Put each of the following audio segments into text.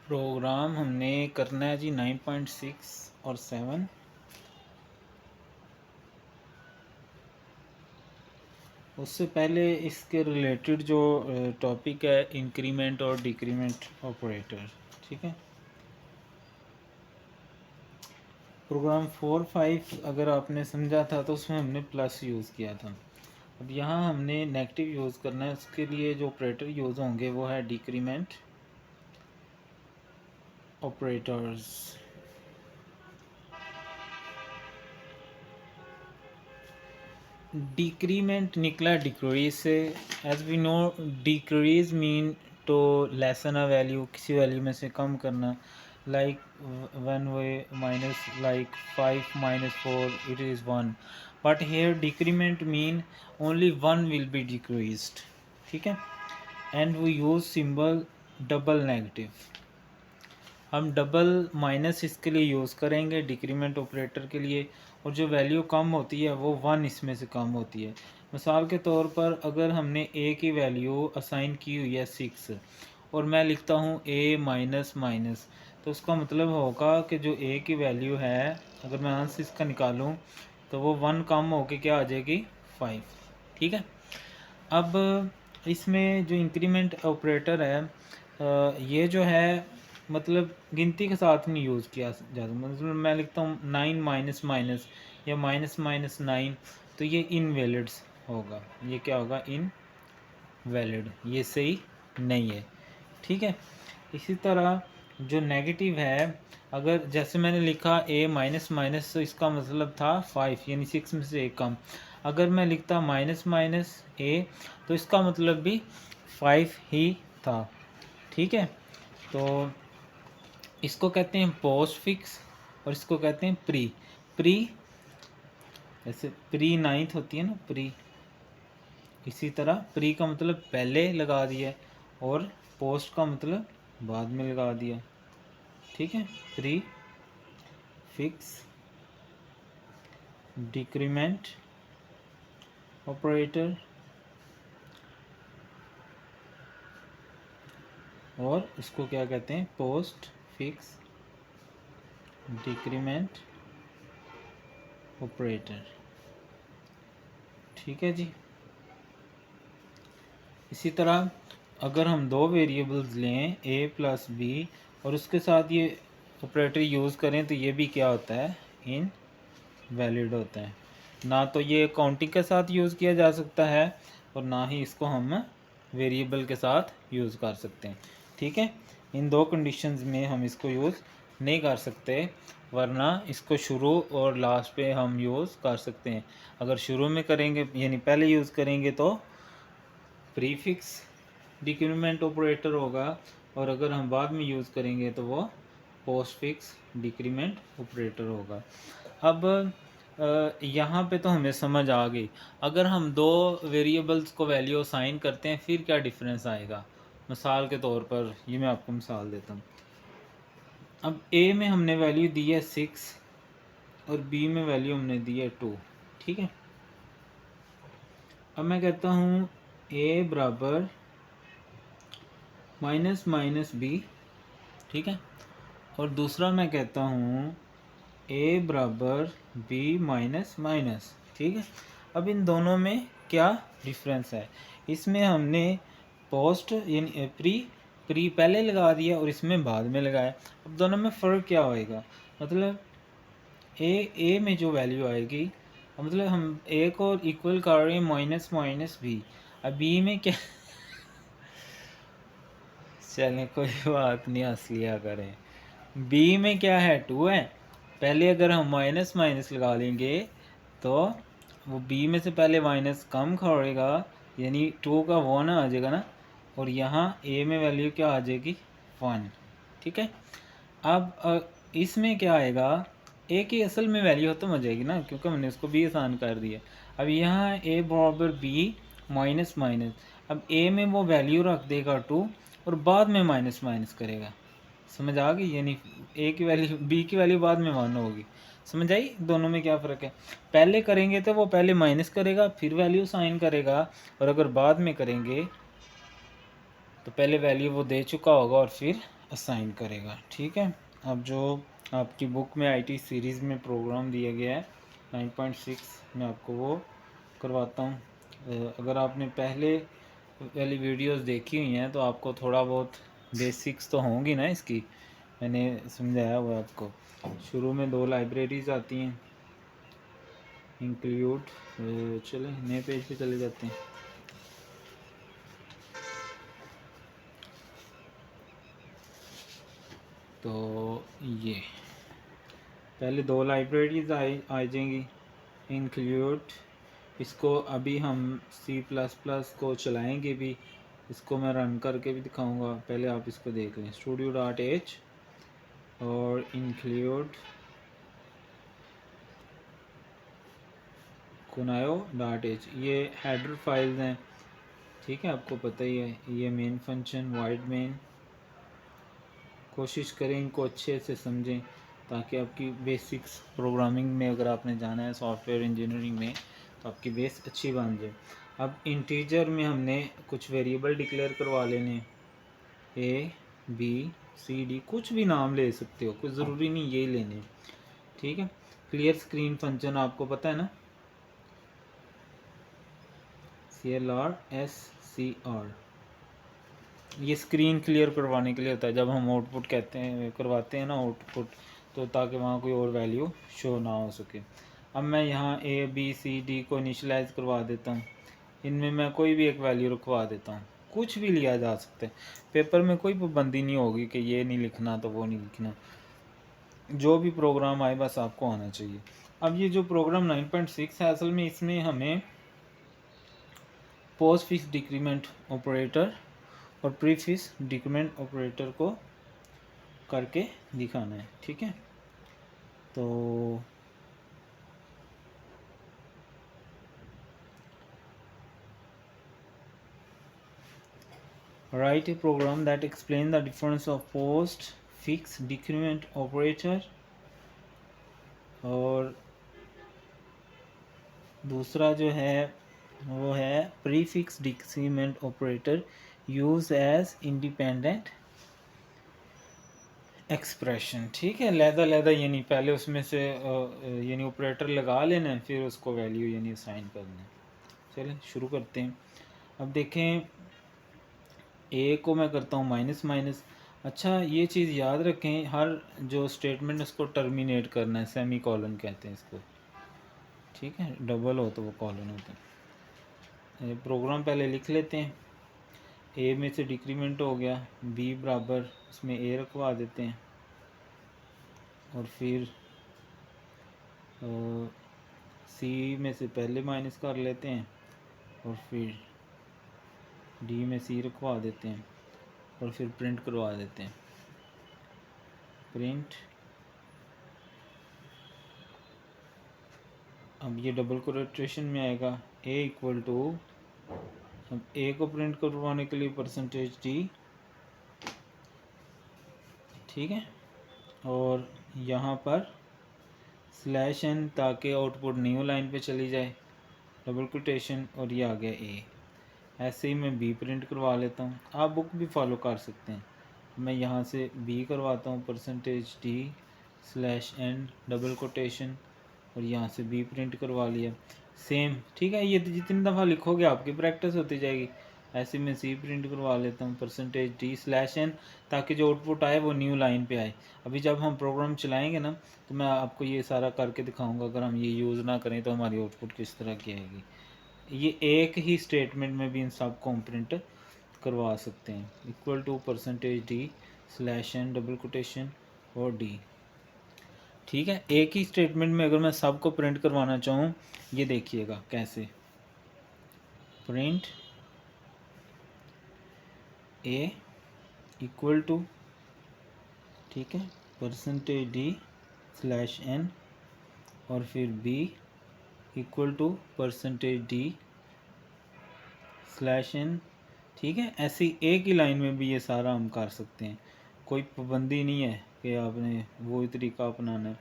Programme हमने करना है जी 9.6 और 7। उससे पहले इसके रिलेटेड जो टॉपिक है इंक्रीमेंट और डिक्रीमेंट ऑपरेटर, ठीक है। प्रोग्राम 4, 5 अगर आपने समझा था तो उसमें हमने प्लस यूज़ किया था। अब यहाँ हमने नेगेटिव यूज़ करना है, उसके लिए जो ऑपरेटर यूज़ होंगे वो है डिक्रीमेंट ऑपरेटर्स। डिक्रीमेंट निकला डिक्रीज से। As we know decrease mean to lessen a value, किसी वैल्यू में से कम करना। Like one way minus like 5 - 4 it is 1, but here decrement mean only 1 will be decreased, ठीक है। And we use symbol double negative. हम double minus इसके लिए यूज़ करेंगे डिक्रीमेंट ऑपरेटर के लिए, और जो वैल्यू कम होती है वो 1 इसमें से कम होती है। मिसाल के तौर पर अगर हमने ए की वैल्यू असाइन की हुई है 6 और मैं लिखता हूँ ए माइनस माइनस, तो उसका मतलब होगा कि जो ए की वैल्यू है अगर मैं आंसर इसका निकालूँ तो वो 1 कम होके क्या आ जाएगी 5, ठीक है। अब इसमें जो इंक्रीमेंट ऑपरेटर है ये जो है मतलब गिनती के साथ नहीं यूज़ किया जाता। मतलब मैं लिखता हूँ 9 माइनस माइनस या माइनस माइनस 9, तो ये इनवैलिड्स होगा। ये क्या होगा इनवैलिड, ये सही नहीं है, ठीक है। इसी तरह जो नेगेटिव है, अगर जैसे मैंने लिखा a माइनस माइनस तो इसका मतलब था 5 यानी 6 में से एक कम। अगर मैं लिखता माइनस माइनस a तो इसका मतलब भी 5 ही था, ठीक है। तो इसको कहते हैं पोस्ट फिक्स और इसको कहते हैं प्री। प्री जैसे प्री नाइन्थ होती है ना प्री, इसी तरह प्री का मतलब पहले लगा दिया और पोस्ट का मतलब बाद में लगा दिया, ठीक है। प्री फिक्स डिक्रीमेंट ऑपरेटर और इसको क्या कहते हैं पोस्ट फिक्स डिक्रीमेंट ऑपरेटर, ठीक है जी। इसी तरह अगर हम दो वेरिएबल्स लें a प्लस बी और उसके साथ ये ऑपरेटर यूज़ करें तो ये भी क्या होता है इनवैलिड होता है। ना तो ये काउंटिंग के साथ यूज़ किया जा सकता है और ना ही इसको हम वेरिएबल के साथ यूज़ कर सकते हैं, ठीक है। इन दो कंडीशंस में हम इसको यूज़ नहीं कर सकते, वरना इसको शुरू और लास्ट पे हम यूज़ कर सकते हैं। अगर शुरू में करेंगे यानी पहले यूज़ करेंगे तो प्रीफिक्स डिक्रीमेंट ऑपरेटर होगा, और अगर हम बाद में यूज़ करेंगे तो वो पोस्ट फिक्स डिक्रीमेंट ऑपरेटर होगा। अब यहाँ पे तो हमें समझ आ गई। अगर हम दो वेरिएबल्स को वैल्यू असाइन करते हैं फिर क्या डिफरेंस आएगा। मिसाल के तौर पर ये मैं आपको मिसाल देता हूँ। अब ए में हमने वैल्यू दी है 6 और बी में वैल्यू हमने दी है 2, ठीक है। अब मैं कहता हूँ ए बराबर माइनस माइनस बी, ठीक है। और दूसरा मैं कहता हूँ ए बराबर बी माइनस माइनस, ठीक है। अब इन दोनों में क्या डिफरेंस है, इसमें हमने पोस्ट यानी प्री पहले लगा दिया और इसमें बाद में लगाया। अब दोनों में फ़र्क क्या होएगा, मतलब ए में जो वैल्यू आएगी, मतलब हम ए को इक्वल कर रहे हैं माइनस माइनस बी। अब बी में क्या चलें कोई बात नहीं, हंस लिया करें। बी में क्या है 2 है, पहले अगर हम माइनस माइनस लगा लेंगे तो वो बी में से पहले माइनस कम खोड़ेगा यानी 2 का 1 आ जाएगा ना, और यहाँ ए में वैल्यू क्या आ जाएगी 1, ठीक है। अब इसमें क्या आएगा, ए की असल में वैल्यू खत्म हो जाएगी ना क्योंकि हमने उसको बी आसान कर दिया। अब यहाँ ए बराबर बी माइनस माइनस, अब ए में वो वैल्यू रख देगा 2 और बाद में माइनस माइनस करेगा, समझ आ गई। यानी ए की वैल्यू बी की वैल्यू बाद में 1 होगी, समझ आई दोनों में क्या फ़र्क है। पहले करेंगे तो वो पहले माइनस करेगा फिर वैल्यू साइन करेगा, और अगर बाद में करेंगे तो पहले वैल्यू वो दे चुका होगा और फिर असाइन करेगा। ठीक है, अब जो आपकी बुक में आईटी सीरीज़ में प्रोग्राम दिया गया है 9.6 मैं आपको वो करवाता हूँ। अगर आपने पहले वाली वीडियोस देखी हुई हैं तो आपको थोड़ा बहुत बेसिक्स तो होंगी ना इसकी, मैंने समझाया हुआ है आपको। शुरू में 2 लाइब्रेरीज आती हैं, इंक्लूड, चले नए पेज पे चले जाते हैं। तो ये पहले 2 लाइब्रेरीज आ जाएंगी, इंक्लूड, इसको अभी हम C++ को चलाएंगे भी, इसको मैं रन करके भी दिखाऊंगा, पहले आप इसको देख लें। studio.h और इंक्लूड kunayo.h, ये हेडर फाइल्स हैं। ठीक है, आपको पता ही है। ये मेन फंक्शन, वाइड मेन, कोशिश करें इनको अच्छे से समझें ताकि आपकी बेसिक्स प्रोग्रामिंग में अगर आपने जाना है सॉफ्टवेयर इंजीनियरिंग में तो आपकी बेस अच्छी बन जाए। अब इंटीजर में हमने कुछ वेरिएबल डिक्लेयर करवा लेने, A B C D, कुछ भी नाम ले सकते हो, कुछ ज़रूरी नहीं यही लेने। ठीक है, क्लियर स्क्रीन फंक्शन आपको पता है ना, CLR, ये स्क्रीन क्लियर करवाने के लिए होता है। जब हम आउटपुट कहते हैं करवाते हैं ना आउटपुट, तो ताकि वहाँ कोई और वैल्यू शो ना हो सके। अब मैं यहाँ A B C D को इनिशलाइज करवा देता हूँ, इनमें मैं कोई भी एक वैल्यू रखवा देता हूँ, कुछ भी लिया जा सकता है। पेपर में कोई पाबंदी नहीं होगी कि ये नहीं लिखना तो वो नहीं लिखना, जो भी प्रोग्राम आए बस आपको आना चाहिए। अब ये जो प्रोग्राम 9.6 है, असल में इसमें हमें पोस्ट फिक्स डिक्रीमेंट ऑपरेटर और प्रीफिक्स डिक्रीमेंट ऑपरेटर को करके दिखाना है। ठीक है, तो write a program that explain the difference of post fix decrement operator, और दूसरा जो है वो है prefix decrement operator use as independent expression. ठीक है, लहदा यानी पहले उसमें से यानी ऑपरेटर लगा लेना है, फिर उसको वैल्यू यानी असाइन करना है। चलें शुरू करते हैं। अब देखें, ए को मैं करता हूँ माइनस माइनस। अच्छा, ये चीज़ याद रखें, हर जो स्टेटमेंट उसको टर्मिनेट करना है, सेमी कॉलन कहते हैं इसको। ठीक है, डबल हो तो वो कॉलन होता है। प्रोग्राम पहले लिख लेते हैं। ए में से डिक्रीमेंट हो गया, बी बराबर उसमें ए रखवा देते हैं, और फिर सी में से पहले माइनस कर लेते हैं, और फिर डी में सी रखवा देते हैं, और फिर प्रिंट करवा देते हैं। प्रिंट, अब ये डबल कोटेशन में आएगा ए इक्वल टू, अब ए को प्रिंट करवाने के लिए परसेंटेज डी। ठीक है, और यहाँ पर स्लैश एन ताकि आउटपुट न्यू लाइन पे चली जाए, डबल कोटेशन, और ये आ गया ए। ऐसे ही मैं बी प्रिंट करवा लेता हूँ, आप बुक भी फॉलो कर सकते हैं। मैं यहाँ से बी करवाता हूँ, percentage D slash N double quotation, और यहाँ से बी प्रिंट करवा लिया सेम। ठीक है, ये जितनी दफ़ा लिखोगे आपकी प्रैक्टिस होती जाएगी। ऐसे मैं सी प्रिंट करवा लेता हूँ, परसेंटेज डी स्लैश एन, ताकि जो आउटपुट आए वो न्यू लाइन पे आए। अभी जब हम प्रोग्राम चलाएंगे ना तो मैं आपको ये सारा करके दिखाऊंगा, अगर हम ये यूज़ ना करें तो हमारी आउटपुट किस तरह की आएगी। ये एक ही स्टेटमेंट में भी इन सब को हम प्रिंट करवा सकते हैं। Equal to percentage D slash N double quotation और डी। ठीक है, एक ही स्टेटमेंट में अगर मैं सब को प्रिंट करवाना चाहूँ, ये देखिएगा कैसे। प्रिंट ए इक्वल टू, ठीक है, परसेंटेज डी स्लैश एन, और फिर B equal to percentage D slash N. ठीक है, ऐसी एक ही लाइन में भी ये सारा हम कर सकते हैं, कोई पाबंदी नहीं है कि आपने वही तरीका अपनाना है।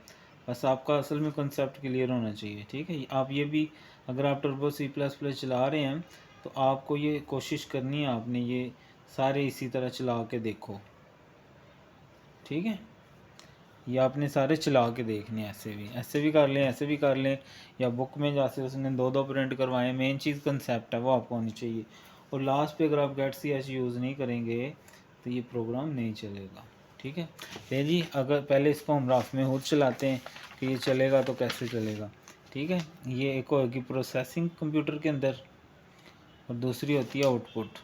बस आपका असल में कंसेप्ट क्लियर होना चाहिए। ठीक है, आप ये भी, अगर आप टर्बो C++ चला रहे हैं तो आपको ये कोशिश करनी है, आपने ये सारे इसी तरह चला के देखो। ठीक है, ये आपने सारे चला के देखने हैं, ऐसे भी कर लें, ऐसे भी कर लें, या बुक में जैसे उसने दो दो प्रिंट करवाए। मेन चीज़ कंसेप्ट है वो आपको होनी चाहिए। और लास्ट पे अगर आप गेट सी एच यूज़ नहीं करेंगे तो ये प्रोग्राम नहीं चलेगा। ठीक है, ले जी, अगर पहले इसको हम रफ में खुद चलाते हैं कि ये चलेगा तो कैसे चलेगा। ठीक है, ये एक होगी प्रोसेसिंग कंप्यूटर के अंदर और दूसरी होती है आउटपुट।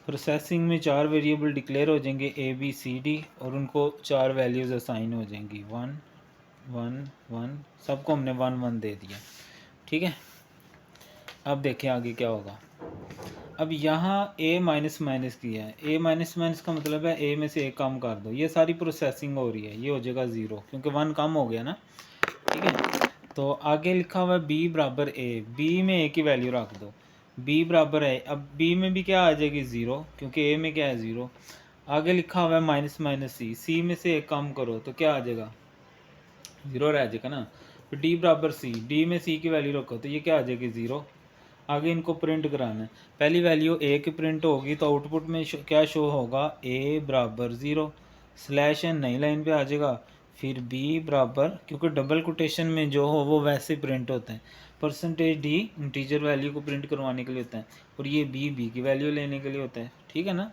प्रोसेसिंग में 4 वेरिएबल डिक्लेयर हो जाएंगे ABCD और उनको 4 वैल्यूज़ असाइन हो जाएंगी 1 1 1, सबको हमने 1 1 दे दिया। ठीक है, अब देखें आगे क्या होगा। अब यहाँ A माइनस माइनस किया है, A माइनस माइनस का मतलब है A में से एक कम कर दो, ये सारी प्रोसेसिंग हो रही है, ये हो जाएगा 0 क्योंकि 1 कम हो गया ना। ठीक है, तो आगे लिखा हुआ है B बराबर A, B में A की वैल्यू रख दो, B बराबर है, अब B में भी क्या आ जाएगी 0 क्योंकि A में क्या है 0। आगे लिखा हुआ है माइनस माइनस C, C में से एक कम करो तो क्या आ जाएगा 0 रह जाएगा ना। फिर D बराबर C, D में C की वैल्यू रखो तो ये क्या आ जाएगी 0। आगे इनको प्रिंट कराना है, पहली वैल्यू A की प्रिंट होगी तो आउटपुट में क्या शो होगा A बराबर 0 स्लैश एन नई लाइन पे आ जाएगा। फिर B बराबर, क्योंकि डबल कोटेशन में जो हो वो वैसे प्रिंट होता है, परसेंटेज D इंटीजर वैल्यू को प्रिंट करवाने के लिए होता है और ये B की वैल्यू लेने के लिए होता है। ठीक है ना,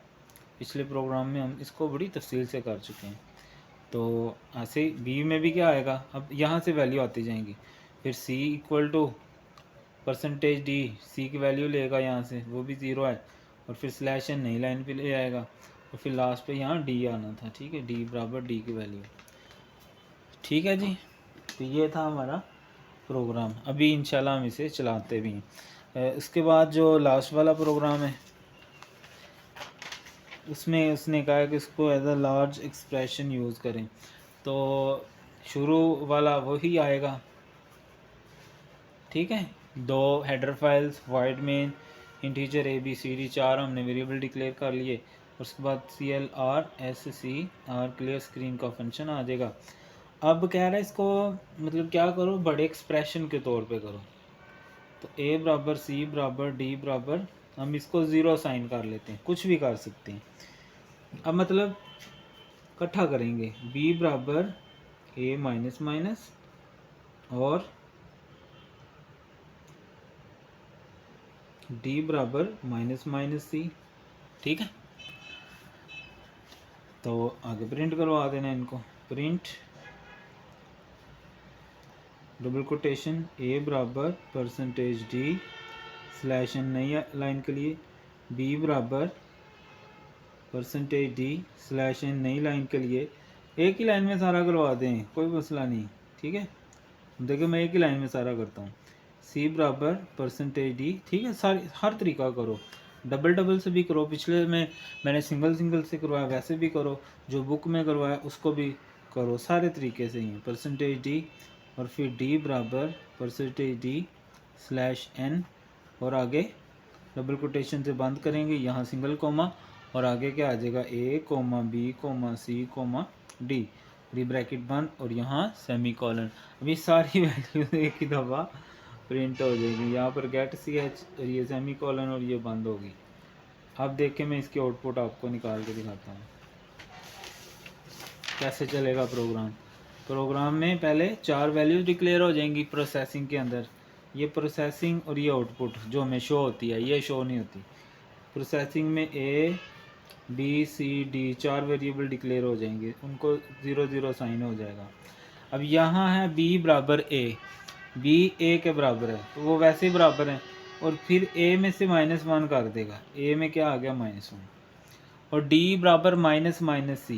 पिछले प्रोग्राम में हम इसको बड़ी तफसील से कर चुके हैं। तो ऐसे B में भी क्या आएगा, अब यहाँ से वैल्यू आती जाएंगी। फिर C equal to percentage D, C की वैल्यू लेगा यहाँ से, वो भी 0 है, और फिर स्लैश एन नई लाइन पे ले आएगा और फिर लास्ट पे यहाँ D आना था। ठीक है, D बराबर D की वैल्यू। ठीक है जी, तो ये था हमारा प्रोग्राम। अभी इंशाल्लाह हम इसे चलाते भी हैं। उसके बाद जो लास्ट वाला प्रोग्राम है उसमें उसने कहा है कि इसको as a large expression use करें, तो शुरू वाला वही आएगा। ठीक है, दो header files void main integer ABCD 4 हमने वेरिएबल डिक्लेयर कर लिए, उसके बाद CLR क्लियर स्क्रीन का फंक्शन आ जाएगा। अब कह रहा है इसको मतलब क्या करो, बड़े एक्सप्रेशन के तौर पे करो, तो A बराबर C बराबर D बराबर, हम इसको 0 साइन कर लेते हैं, कुछ भी कर सकते हैं। अब मतलब इकट्ठा करेंगे, B बराबर A माइनस माइनस और D बराबर माइनस माइनस C। ठीक है, तो आगे प्रिंट करवा देना इनको, प्रिंट डबल कोटेशन A बराबर परसेंटेज D स्लैश एन नई लाइन के लिए, B बराबर परसेंटेज D स्लैश एन नई लाइन के लिए। एक ही लाइन में सारा करवा दें, कोई मसला नहीं। ठीक है, देखिए मैं एक ही लाइन में सारा करता हूँ। C बराबर परसेंटेज D। ठीक है, सारी हर तरीका करो, डबल डबल से भी करो, पिछले में मैंने सिंगल सिंगल से करवाया वैसे भी करो, जो बुक में करवाया उसको भी करो, सारे तरीके से ही परसेंटेज D और फिर D बराबर परसेंटेज D स्लैश N और आगे डबल कोटेशन से बंद करेंगे, यहाँ सिंगल कोमा और आगे क्या आ जाएगा A comma B comma C comma D, री ब्रैकेट बंद और यहाँ सेमी कॉलन। अभी सारी वैल्यू एक ही दफ़ा प्रिंट हो जाएगी, यहाँ पर गेट CH और ये सेमी कॉलन और ये बंद होगी। अब देखें मैं इसकी आउटपुट आपको निकाल के दिखाता हूँ कैसे चलेगा प्रोग्राम। प्रोग्राम में पहले 4 वैल्यूज डिक्लेयर हो जाएंगी प्रोसेसिंग के अंदर, ये प्रोसेसिंग और ये आउटपुट जो हमें शो होती है ये शो नहीं होती। प्रोसेसिंग में ABCD 4 वेरिएबल डिक्लेयर हो जाएंगे, उनको 0 0 साइन हो जाएगा। अब यहाँ है B बराबर A, B A के बराबर है तो वो वैसे ही बराबर है, और फिर A में से -1 कर देगा, A में क्या आ गया -1, और D बराबर माइनस माइनस C,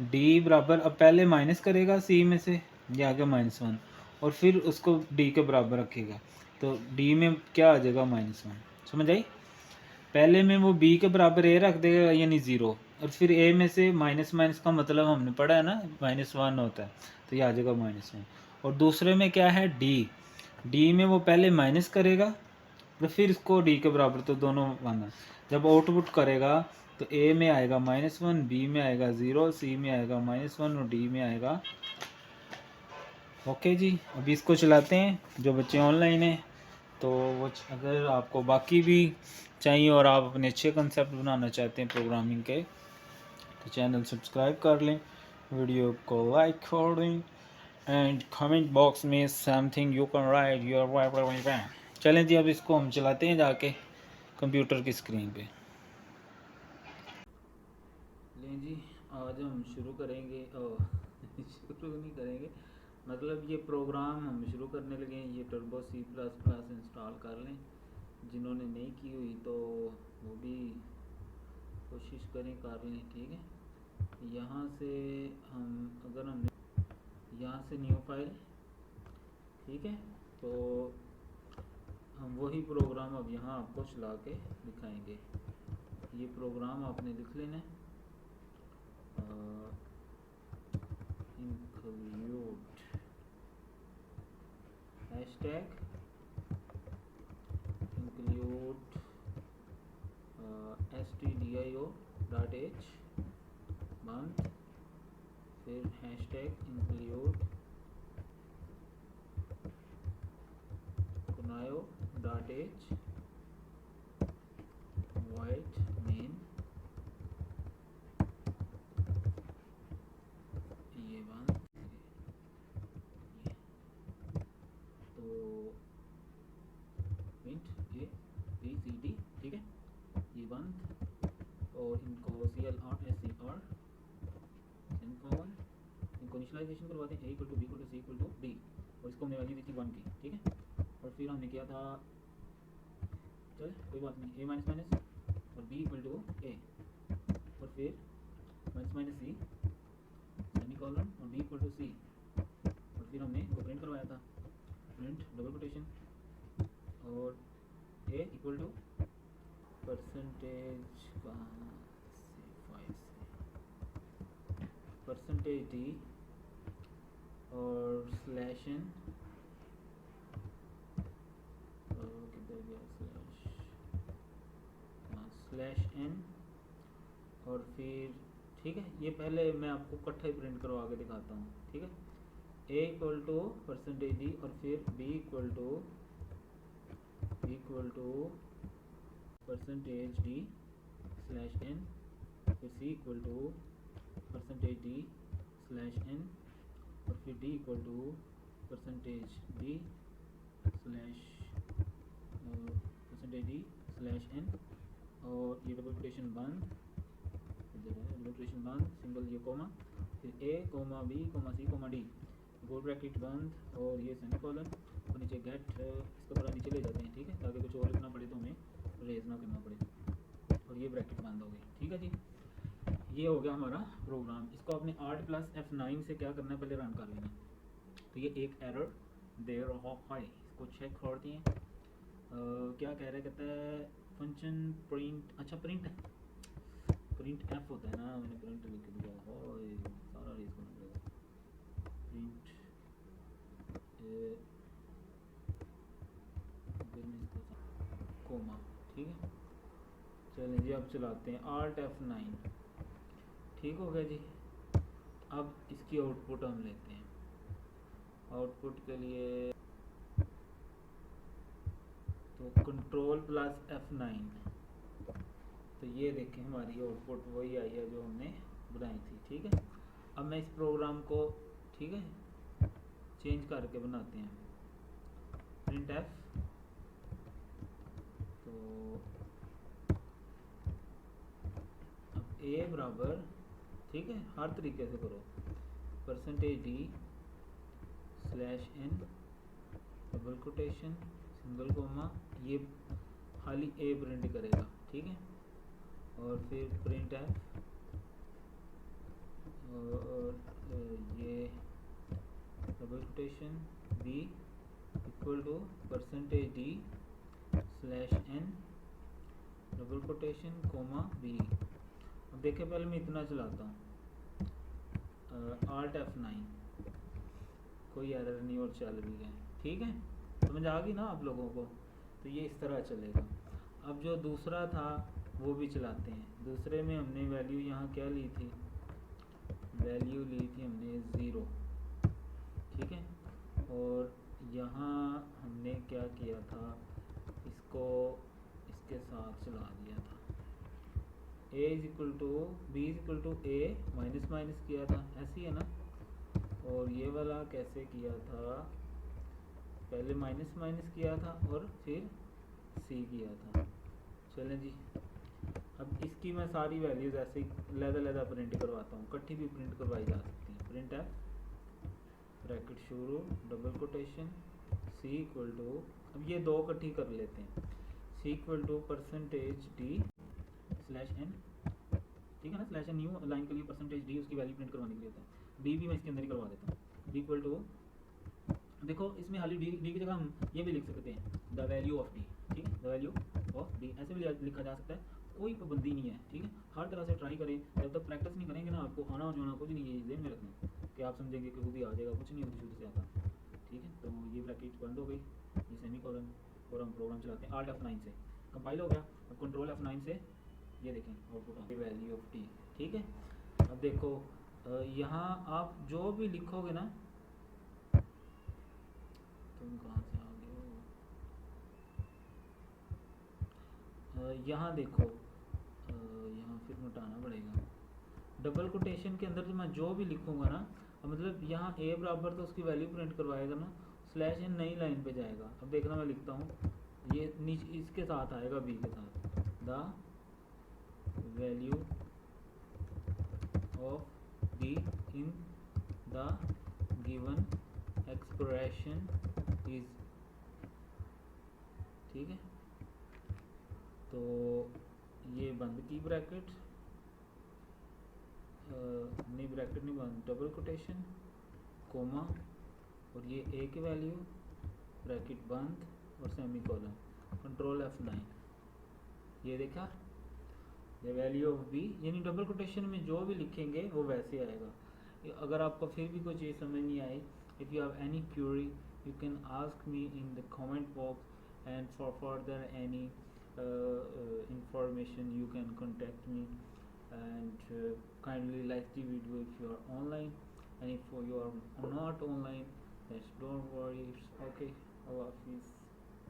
D बराबर, अब पहले माइनस करेगा C में से, ये आ गया -1 और फिर उसको D के बराबर रखेगा तो D में क्या आ जाएगा -1। समझ आई, पहले में वो B के बराबर A रख देगा यानी 0, और फिर A में से माइनस माइनस का मतलब हमने पढ़ा है ना -1 होता है, तो ये आ जाएगा -1। और दूसरे में क्या है D में वो पहले माइनस करेगा और फिर इसको D के बराबर, तो दोनों माना, जब आउटपुट करेगा तो A में आएगा -1, B में आएगा 0, C में आएगा -1 और D में आएगा। ओके जी, अभी इसको चलाते हैं। जो बच्चे ऑनलाइन हैं तो वो अगर आपको बाकी भी चाहिए और आप अपने अच्छे कंसेप्ट बनाना चाहते हैं प्रोग्रामिंग के, तो चैनल सब्सक्राइब कर लें, वीडियो को लाइक कर दें एंड कमेंट बॉक्स में something you can write your why. चलें जी, अब इसको हम चलाते हैं जाके कंप्यूटर की स्क्रीन पे। लें जी, आज हम शुरू करेंगे शुरू नहीं करेंगे, मतलब ये प्रोग्राम हम शुरू करने लगे हैं। ये टर्बो C++ इंस्टॉल कर लें, जिन्होंने नहीं की हुई तो वो भी कोशिश करें कर लें, ठीक है। यहाँ से हम अगर हमने यहाँ से न्यू फाइल, ठीक है, तो हम वही प्रोग्राम अब यहाँ आपको चला के दिखाएंगे। ये प्रोग्राम आपने लिख लेना है, include hashtag include stdio.h month, फिर hashtag include kunayo.h void main, ये बंद, तो print A B C D, ठीक है, ये बंद, और इनको CLR सेमीकोलन, इनको इनिशियलाइजेशन करवाते हैं A = B = C = D, और इसको हमने वैल्यू दी थी 1 की, ठीक है। और फिर हमने किया था, चल कोई बात नहीं, A माइनस और B = A, और फिर माइनस C सेमीकोलन और B = C, और फिर हमने इसको प्रिंट करवाया था, प्रिंट डबल कोटेशन और A = परसेंटेज परसेंटेज D और स्लैश n, किधर गया स्लैश n, और फिर ठीक है, ये पहले मैं आपको इकट्ठा ही प्रिंट करवा के दिखाता हूँ, ठीक है। A = परसेंटेज D और फिर B = percentage D slash n, फिर C = percentage D slash n, और फिर D = percentage D slash n, और ये डबल कोटेशन बंद, डबल कोटेशन बंद, सिंगल ये कोमा, फिर A, B, C, D, goal bracket बंद, और ये सेमीकोलन, और नीचे गेट, इसको थोड़ा नीचे ले जाते हैं, ठीक है, ताकि कुछ और लिखना पड़े तो हमें रेज ना करना पड़े, और ये ब्रैकेट बंद हो गई, ठीक है जी। ये हो गया हमारा प्रोग्राम। इसको आपने Alt+F9 से क्या करना है, पहले रन कर लेना। तो ये एक एरर दे रहा है, इसको चेक करते हैं। क्या कह रहा है, कहता है फंक्शन प्रिंट, अच्छा प्रिंट F होता है ना, मैंने प्रिंट लिख दिया है, सारा रेज करना पड़ेगा, प्रिंट कोमा, ठीक है। चलें जी, अब चलाते हैं Alt+F9, ठीक हो गया जी। अब इसकी आउटपुट हम लेते हैं, आउटपुट के लिए तो Ctrl+F9, तो ये देखें हमारी आउटपुट वही आई है जो हमने बनाई थी, ठीक है। अब मैं इस प्रोग्राम को, ठीक है, चेंज करके बनाते हैं, प्रिंट F, तो अब A बराबर, ठीक है, हर तरीके से करो, percentage D slash n double quotation single comma, ये खाली A प्रिंट करेगा, ठीक है, और फिर प्रिंट F, और ये double quotation B = percentage D slash n double quotation comma B। अब देखिए, पहले मैं इतना चलाता हूँ, Alt+F9, कोई एरर नहीं और चल भी गए, ठीक है, समझ आ गई ना आप लोगों को। तो ये इस तरह चलेगा। अब जो दूसरा था वो भी चलाते हैं। दूसरे में हमने वैल्यू यहाँ क्या ली थी, वैल्यू ली थी हमने 0, ठीक है, और यहाँ हमने क्या किया था, इसको इसके साथ चला दिया था, a is equal to b is equal to a minus minus किया था, ऐसे ही है ना। और ये वाला कैसे किया था, पहले माइनस माइनस किया था और फिर सी किया था। चलें जी, अब इसकी मैं सारी वैल्यूज़ ऐसे ही लहदा प्रिंट करवाता हूँ, इकट्ठी भी प्रिंट करवाई जा सकती है। प्रिंट है ब्रैकेट शुरू double quotation c equal to, अब ये दो इकट्ठी कर लेते हैं, c equal to percentage D slash N, ठीक है ना। स्लैश एन न्यू लाइन के लिए परसेंटेज डी उसकी वैल्यू प्रिंट करवाने के लिए होता है। डी भी मैं इसके अंदर ही करवा देता हूँ। डी इक्वल टू, देखो इसमें खाली डी की जगह हम ये भी लिख सकते हैं द वैल्यू ऑफ डी, ठीक है, द वैल्यू ऑफ डी ऐसे भी लिखा जा सकता है, कोई पाबंदी नहीं है, ठीक है। हर तरह से ट्राई करें, जब तक प्रैक्टिस नहीं करेंगे ना आपको आना और जाना कुछ नहीं है, ध्यान में रखना कि आप समझेंगे कि खुद ही आ जाएगा, कुछ नहीं होती शुरू से आता, ठीक है। तो ये ब्रैकेट बंद हो गई, ये सेमी कॉलन, और हम प्रोग्राम चलाते हैं आल्ट F9 से, कंपाइल हो गया। अब कंट्रोल F9 से ये देखें आउटपुट वैल्यू ऑफ टी, ठीक है। अब देखो यहाँ आप जो भी लिखोगे ना, तुम कहाँ से आ गए हो, यहाँ देखो, यहाँ फिर मिटाना पड़ेगा। डबल कोटेशन के अंदर जो मैं जो भी लिखूंगा ना, मतलब यहाँ ए बराबर तो उसकी वैल्यू प्रिंट करवाएगा ना, स्लैश इन नई लाइन पे जाएगा। अब देखना मैं लिखता हूँ, ये नीचे इसके साथ आएगा बी के साथ, the value of be in the given expression is, ठीक है। तो ये बंद की ब्रैकेट, नहीं ब्रैकेट नहीं बंद, डबल कोटेशन कोमा, और ये ए की वैल्यू ब्रैकेट बंद और सेमी कॉलन, कंट्रोल F9, ये देखा द वैल्यू ऑफ बी, यानी डबल कोटेशन में जो भी लिखेंगे वो वैसे आएगा। अगर आपको फिर भी कोई चीज़ समझ नहीं आई, if you have any query you can ask me in the comment box, and for further any information you can contact me, and kindly like the video if you are online, and if you are not online, that's don't worry, it's okay. Allah Hafiz.